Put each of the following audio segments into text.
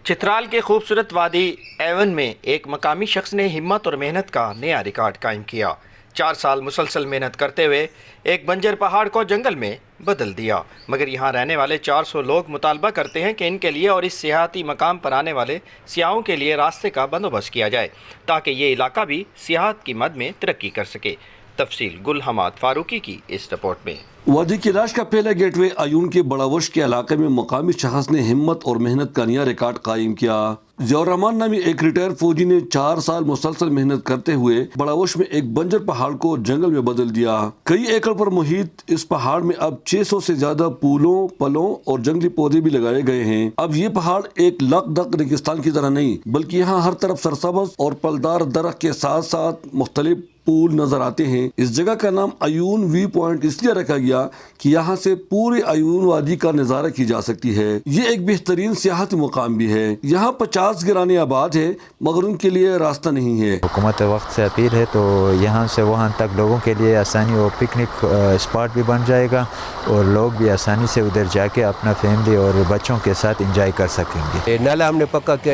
چترال کے خوبصورت وادی ایون میں ایک مقامی شخص نے ہمت اور محنت کا نیا ریکارڈ قائم کیا۔ 4 سال مسلسل محنت کرتے ہوئے ایک بنجر پہاڑ کو جنگل میں بدل دیا، مگر یہاں رہنے والے 400 لوگ مطالبہ کرتے ہیں کہ ان کے لیے اور اس سیاحتی مقام پر آنے والے سیاحوں کے لیے راستے کا بندوبست کیا جائے تاکہ یہ علاقہ بھی سیاحت کی مد میں ترقی کر سکے۔ تفصیل گل حماد فاروقی کی اس رپورٹ میں۔ وادی کیلاش کا پہلا گیٹ وے ایون کے بڑاوش کے علاقے میں مقامی شخص نے ہمت اور محنت کا نیا ریکارڈ قائم کیا۔ ضیاء الرحمان نامی ایک ریٹائر فوجی نے 4 سال مسلسل محنت کرتے ہوئے بڑاوش میں ایک بنجر پہاڑ کو جنگل میں بدل دیا۔ کئی ایکڑ پر محیط اس پہاڑ میں اب 600 سے زیادہ پھولوں، پلوں اور جنگلی پودے بھی لگائے گئے ہیں۔ اب یہ پہاڑ ایک لقدق ریگستان کی طرح نہیں، بلکہ یہاں ہر طرف سرسبز اور پلدار درخت کے ساتھ ساتھ مختلف پول نظر آتے ہیں۔ اس جگہ کا نام ایون ویو پوائنٹ اس لیے رکھا گیا کہ یہاں سے پورے ایون وادی کا نظارہ کی جا سکتی ہے۔ یہ ایک بہترین سیاحتی مقام بھی ہے۔ یہاں 50 گرانے آباد ہے، مگر ان کے لیے راستہ نہیں ہے۔ حکومت وقت سے اپیل ہے تو یہاں سے وہاں تک لوگوں کے لیے آسانی اور پکنک اسپاٹ بھی بن جائے گا اور لوگ بھی آسانی سے ادھر جا کے اپنا فیملی اور بچوں کے ساتھ انجوائے کر سکیں گے۔ نالا ہم نے پکا کیا،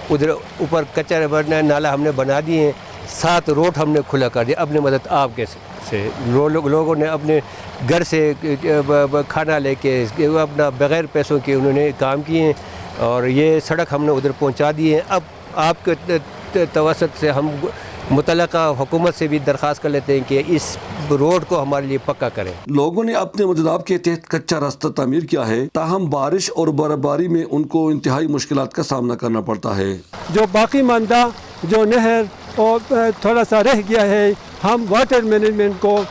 ادھر اوپر کچرا بڑھنا ہے، نالا ہم نے بنا دیے ہیں، 7 روڈ ہم نے کھلا کر دیا اپنے مدد آپ کے سے۔ لوگوں نے اپنے گھر سے کھانا لے کے اپنا بغیر پیسوں کے انہوں نے کام کیے ہیں اور یہ سڑک ہم نے ادھر پہنچا دی ہے۔ اب آپ کے توسط سے ہم متعلقہ حکومت سے بھی درخواست کر لیتے ہیں کہ اس روڈ کو ہمارے لیے پکا کریں۔ لوگوں نے اپنے مدداب کے تحت کچا راستہ تعمیر کیا ہے، تاہم بارش اور برفباری میں ان کو انتہائی مشکلات کا سامنا کرنا پڑتا ہے۔ جو باقی ماندہ جو نہر اور تھوڑا سا رہ گیا ہے، ہم واٹر مینجمنٹ کو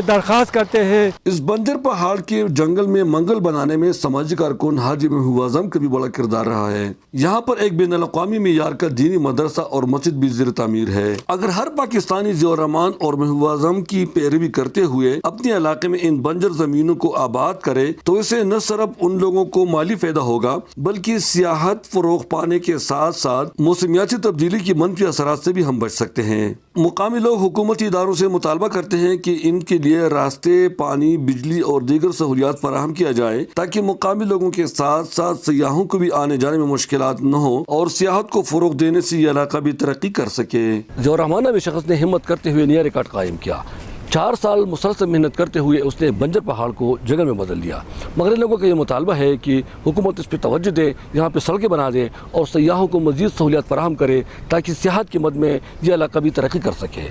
درخواست کرتے ہیں۔ اس بنجر پہاڑ کے جنگل میں منگل بنانے میں سماجی کارکن حاجی محبوب اعظم کا بھی بڑا کردار رہا ہے۔ یہاں پر ایک بین الاقوامی معیار کا دینی مدرسہ اور مسجد بھی زیر تعمیر ہے۔ اگر ہر پاکستانی ضیاء الرحمان اور محبوب اعظم کی پیروی کرتے ہوئے اپنے علاقے میں ان بنجر زمینوں کو آباد کرے تو اسے نہ صرف ان لوگوں کو مالی فائدہ ہوگا بلکہ سیاحت فروغ پانے کے ساتھ ساتھ موسمیاتی تبدیلی کی منفی اثرات سے بھی ہم بچ سکتے ہیں۔ مقامی لوگ حکومتی اداروں سے مطالبہ کرتے ہیں کہ ان کے لیے راستے، پانی، بجلی اور دیگر سہولیات فراہم کیا جائے تاکہ مقامی لوگوں کے ساتھ ساتھ سیاحوں کو بھی آنے جانے میں مشکلات نہ ہوں اور سیاحت کو فروغ دینے سے یہ علاقہ بھی ترقی کر سکے۔ ضیاء الرحمان نامی شخص نے ہمت کرتے ہوئے نیا ریکارڈ قائم کیا۔ 4 سال مسلسل محنت کرتے ہوئے اس نے بنجر پہاڑ کو جنگل میں بدل دیا، مگر ان لوگوں کا یہ مطالبہ ہے کہ حکومت اس پہ توجہ دے، یہاں پہ سڑکیں بنا دے اور سیاحوں کو مزید سہولیات فراہم کرے تاکہ سیاحت کی مد میں یہ علاقہ بھی ترقی کر سکے۔